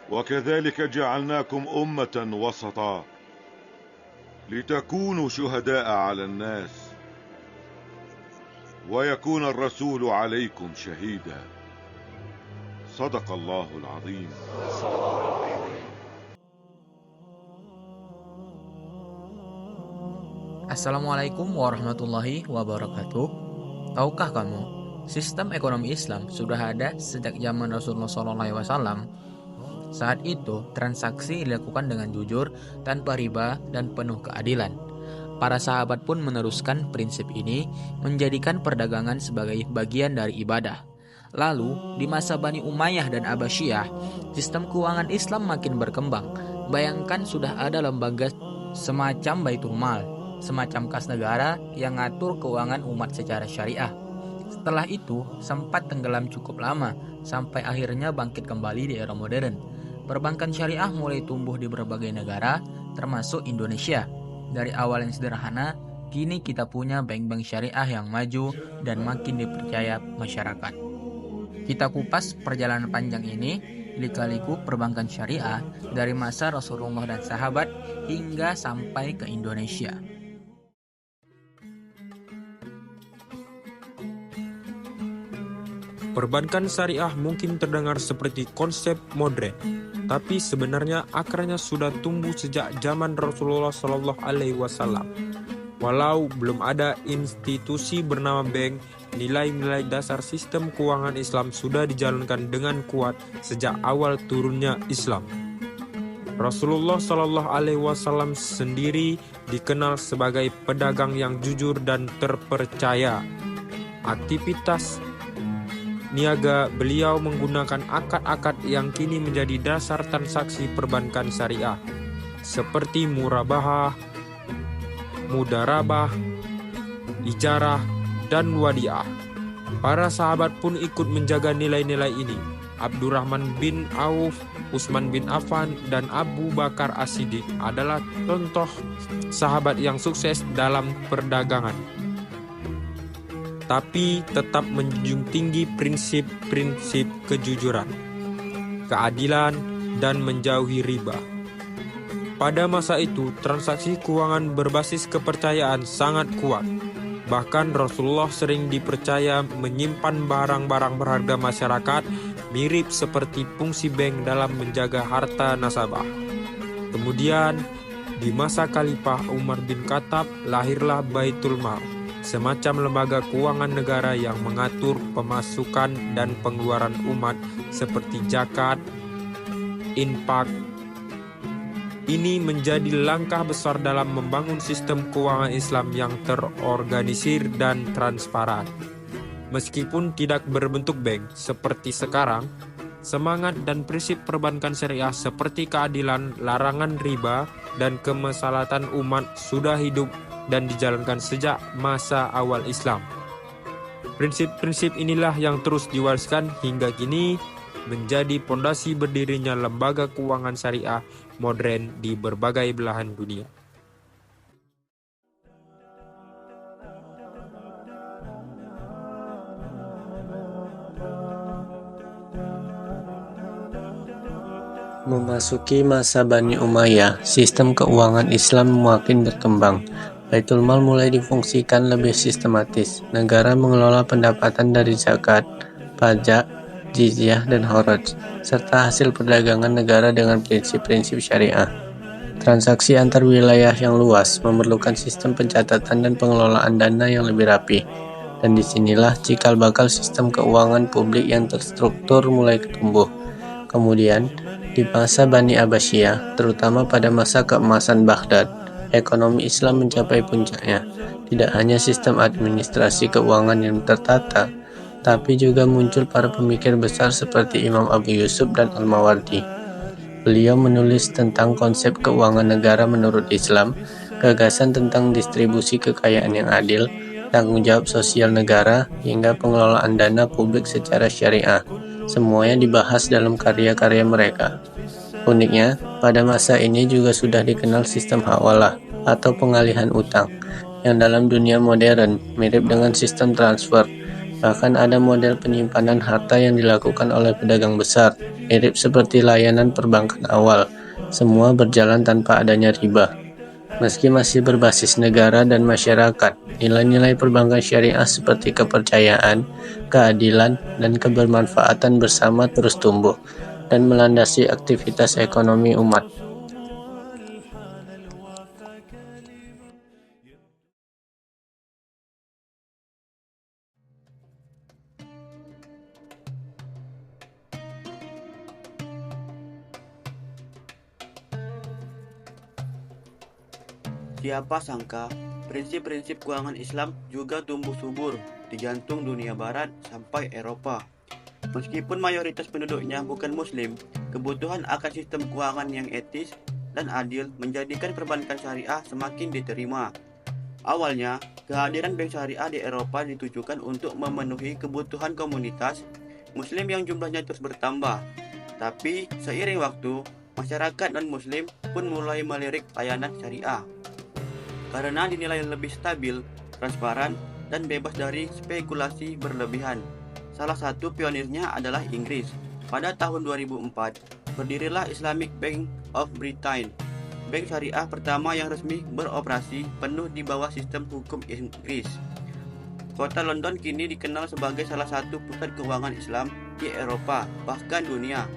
وكذلك جعلناكم أمة وسطا لتكونوا شهداء على الناس ويكون الرسول عليكم شهيدا. صدق الله العظيم. Assalamualaikum warahmatullahi wabarakatuh. Tahukah kamu, sistem ekonomi Islam sudah ada sejak zaman Rasulullah SAW. Saat itu, transaksi dilakukan dengan jujur, tanpa riba, dan penuh keadilan. Para sahabat pun meneruskan prinsip ini, menjadikan perdagangan sebagai bagian dari ibadah. Lalu, di masa Bani Umayyah dan Abbasiyah, sistem keuangan Islam makin berkembang. Bayangkan sudah ada lembaga semacam Baitul Mal, semacam kas negara yang ngatur keuangan umat secara syariah. Setelah itu, sempat tenggelam cukup lama, sampai akhirnya bangkit kembali di era modern. Perbankan syariah mulai tumbuh di berbagai negara, termasuk Indonesia. Dari awal yang sederhana, kini kita punya bank-bank syariah yang maju dan makin dipercaya masyarakat. Kita kupas perjalanan panjang ini, lika-liku perbankan syariah dari masa Rasulullah dan sahabat hingga sampai ke Indonesia. Perbankan syariah mungkin terdengar seperti konsep modern, tapi sebenarnya akarnya sudah tumbuh sejak zaman Rasulullah SAW. Walau belum ada institusi bernama bank, nilai-nilai dasar sistem keuangan Islam sudah dijalankan dengan kuat sejak awal turunnya Islam. Rasulullah SAW sendiri dikenal sebagai pedagang yang jujur dan terpercaya. Aktivitas niaga beliau menggunakan akad-akad yang kini menjadi dasar transaksi perbankan syariah, seperti murabahah, mudarabah, ijarah, dan wadiah. Para sahabat pun ikut menjaga nilai-nilai ini. Abdurrahman bin Auf, Utsman bin Affan, dan Abu Bakar As-Siddiq adalah contoh sahabat yang sukses dalam perdagangan, tapi tetap menjunjung tinggi prinsip-prinsip kejujuran, keadilan, dan menjauhi riba. Pada masa itu, transaksi keuangan berbasis kepercayaan sangat kuat. Bahkan Rasulullah sering dipercaya menyimpan barang-barang berharga masyarakat, mirip seperti fungsi bank dalam menjaga harta nasabah. Kemudian, di masa Khalifah Umar bin Khattab, lahirlah Baitul Mal, semacam lembaga keuangan negara yang mengatur pemasukan dan pengeluaran umat seperti zakat, infak. Ini menjadi langkah besar dalam membangun sistem keuangan Islam yang terorganisir dan transparan. Meskipun tidak berbentuk bank seperti sekarang, semangat dan prinsip perbankan syariah seperti keadilan, larangan riba, dan kemaslahatan umat sudah hidup dan dijalankan sejak masa awal Islam. Prinsip-prinsip inilah yang terus diwariskan hingga kini, menjadi pondasi berdirinya lembaga keuangan syariah modern di berbagai belahan dunia. Memasuki masa Bani Umayyah, sistem keuangan Islam makin berkembang. Baitul Mal mulai difungsikan lebih sistematis. Negara mengelola pendapatan dari zakat, pajak, jizyah, dan kharaj, serta hasil perdagangan negara dengan prinsip-prinsip syariah. Transaksi antar wilayah yang luas memerlukan sistem pencatatan dan pengelolaan dana yang lebih rapi. Dan disinilah cikal bakal sistem keuangan publik yang terstruktur mulai tumbuh. Kemudian, di masa Bani Abbasiyah, terutama pada masa keemasan Baghdad, ekonomi Islam mencapai puncaknya. Tidak hanya sistem administrasi keuangan yang tertata, tapi juga muncul para pemikir besar seperti Imam Abu Yusuf dan Al-Mawardi. Beliau menulis tentang konsep keuangan negara menurut Islam, gagasan tentang distribusi kekayaan yang adil, tanggung jawab sosial negara, hingga pengelolaan dana publik secara syariah. Semuanya dibahas dalam karya-karya mereka. Uniknya, pada masa ini juga sudah dikenal sistem hawalah atau pengalihan utang, yang dalam dunia modern mirip dengan sistem transfer, Bahkan ada model penyimpanan harta yang dilakukan oleh pedagang besar, mirip seperti layanan perbankan awal. Semua berjalan tanpa adanya riba. Meski masih berbasis negara dan masyarakat, nilai-nilai perbankan syariah seperti kepercayaan, keadilan, dan kebermanfaatan bersama terus tumbuh dan melandasi aktivitas ekonomi umat. Siapa sangka, prinsip-prinsip keuangan Islam juga tumbuh subur di jantung dunia barat sampai Eropa. Meskipun mayoritas penduduknya bukan muslim, kebutuhan akan sistem keuangan yang etis dan adil menjadikan perbankan syariah semakin diterima. Awalnya, kehadiran bank syariah di Eropa ditujukan untuk memenuhi kebutuhan komunitas muslim yang jumlahnya terus bertambah. Tapi seiring waktu, masyarakat non-muslim pun mulai melirik layanan syariah karena dinilai lebih stabil, transparan, dan bebas dari spekulasi berlebihan. Salah satu pionirnya adalah Inggris. Pada tahun 2004, berdirilah Islamic Bank of Britain, bank syariah pertama yang resmi beroperasi penuh di bawah sistem hukum Inggris. Kota London kini dikenal sebagai salah satu pusat keuangan Islam di Eropa, bahkan dunia.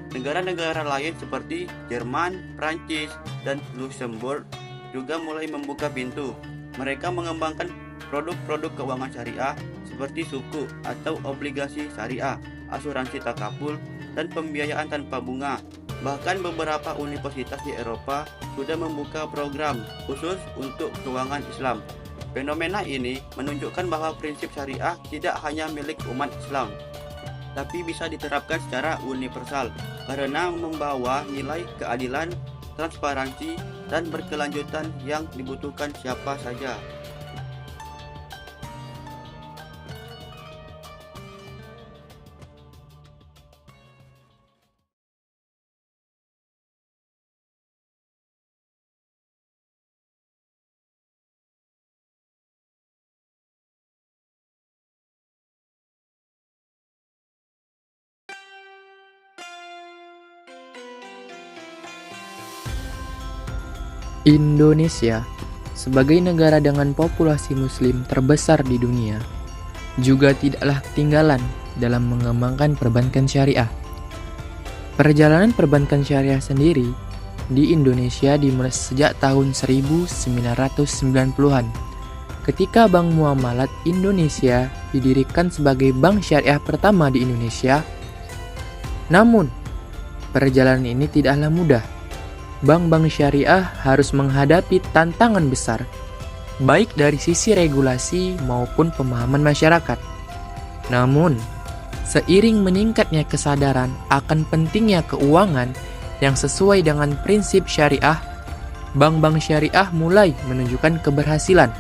Negara-negara lain seperti Jerman, Prancis, dan Luxembourg juga mulai membuka pintu. Mereka mengembangkan produk-produk keuangan syariah seperti suku atau obligasi syariah, asuransi takaful, dan pembiayaan tanpa bunga. Bahkan beberapa universitas di Eropa sudah membuka program khusus untuk keuangan Islam. Fenomena ini menunjukkan bahwa prinsip syariah tidak hanya milik umat Islam, tapi bisa diterapkan secara universal karena membawa nilai keadilan, transparansi, dan berkelanjutan yang dibutuhkan siapa saja. Indonesia, sebagai negara dengan populasi muslim terbesar di dunia, juga tidaklah ketinggalan dalam mengembangkan perbankan syariah. Perjalanan perbankan syariah sendiri di Indonesia dimulai sejak tahun 1990-an, ketika Bank Muamalat Indonesia didirikan sebagai bank syariah pertama di Indonesia. Namun, perjalanan ini tidaklah mudah. Bank-bank syariah harus menghadapi tantangan besar, baik dari sisi regulasi maupun pemahaman masyarakat. Namun, seiring meningkatnya kesadaran akan pentingnya keuangan yang sesuai dengan prinsip syariah, bank-bank syariah mulai menunjukkan keberhasilan.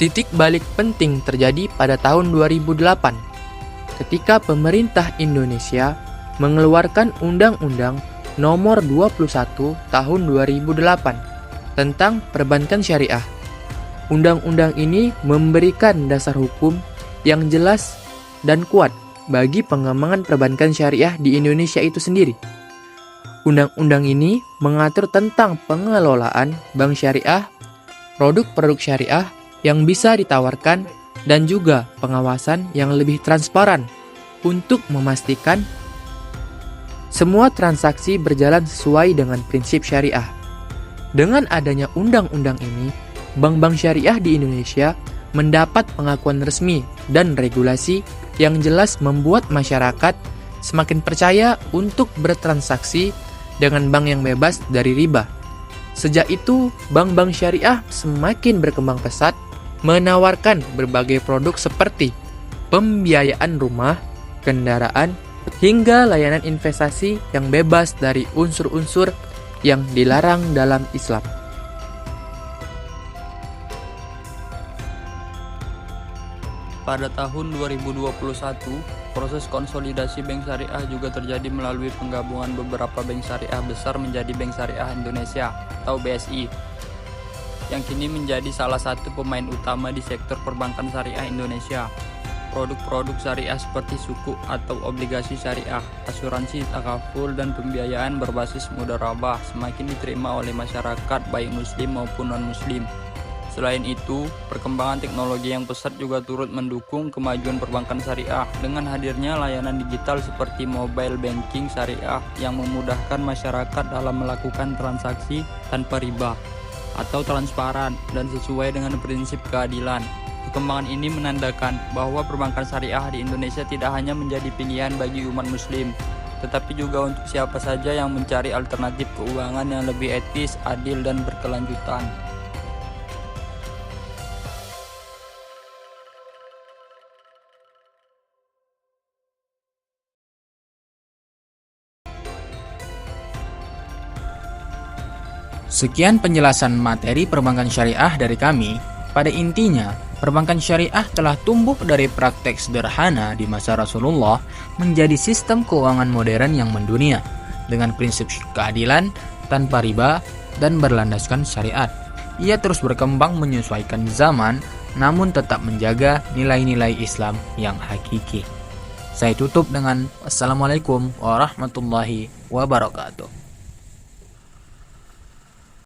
Titik balik penting terjadi pada tahun 2008, ketika pemerintah Indonesia mengeluarkan Undang-Undang Nomor 21 Tahun 2008 tentang Perbankan Syariah. Undang-undang ini memberikan dasar hukum yang jelas dan kuat bagi pengembangan perbankan syariah di Indonesia itu sendiri. Undang-undang ini mengatur tentang pengelolaan bank syariah, produk-produk syariah yang bisa ditawarkan, dan juga pengawasan yang lebih transparan untuk memastikan semua transaksi berjalan sesuai dengan prinsip syariah. Dengan adanya undang-undang ini, bank-bank syariah di Indonesia mendapat pengakuan resmi dan regulasi yang jelas membuat masyarakat semakin percaya untuk bertransaksi dengan bank yang bebas dari riba. Sejak itu, bank-bank syariah semakin berkembang pesat, menawarkan berbagai produk seperti pembiayaan rumah, kendaraan, hingga layanan investasi yang bebas dari unsur-unsur yang dilarang dalam Islam. Pada tahun 2021, proses konsolidasi bank syariah juga terjadi melalui penggabungan beberapa bank syariah besar menjadi Bank Syariah Indonesia atau BSI. yang kini menjadi salah satu pemain utama di sektor perbankan syariah Indonesia. Produk-produk syariah seperti suku atau obligasi syariah, asuransi takaful, dan pembiayaan berbasis mudharabah semakin diterima oleh masyarakat baik muslim maupun non-muslim. Selain itu, perkembangan teknologi yang pesat juga turut mendukung kemajuan perbankan syariah dengan hadirnya layanan digital seperti mobile banking syariah yang memudahkan masyarakat dalam melakukan transaksi tanpa riba atau transparan dan sesuai dengan prinsip keadilan. Perkembangan ini menandakan bahwa perbankan syariah di Indonesia tidak hanya menjadi pilihan bagi umat muslim, tetapi juga untuk siapa saja yang mencari alternatif keuangan yang lebih etis, adil, dan berkelanjutan. Sekian penjelasan materi perbankan syariah dari kami. Pada intinya, perbankan syariah telah tumbuh dari praktek sederhana di masa Rasulullah menjadi sistem keuangan modern yang mendunia dengan prinsip keadilan, tanpa riba, dan berlandaskan syariat. Ia terus berkembang menyesuaikan zaman, namun tetap menjaga nilai-nilai Islam yang hakiki. Saya tutup dengan Assalamualaikum warahmatullahi wabarakatuh.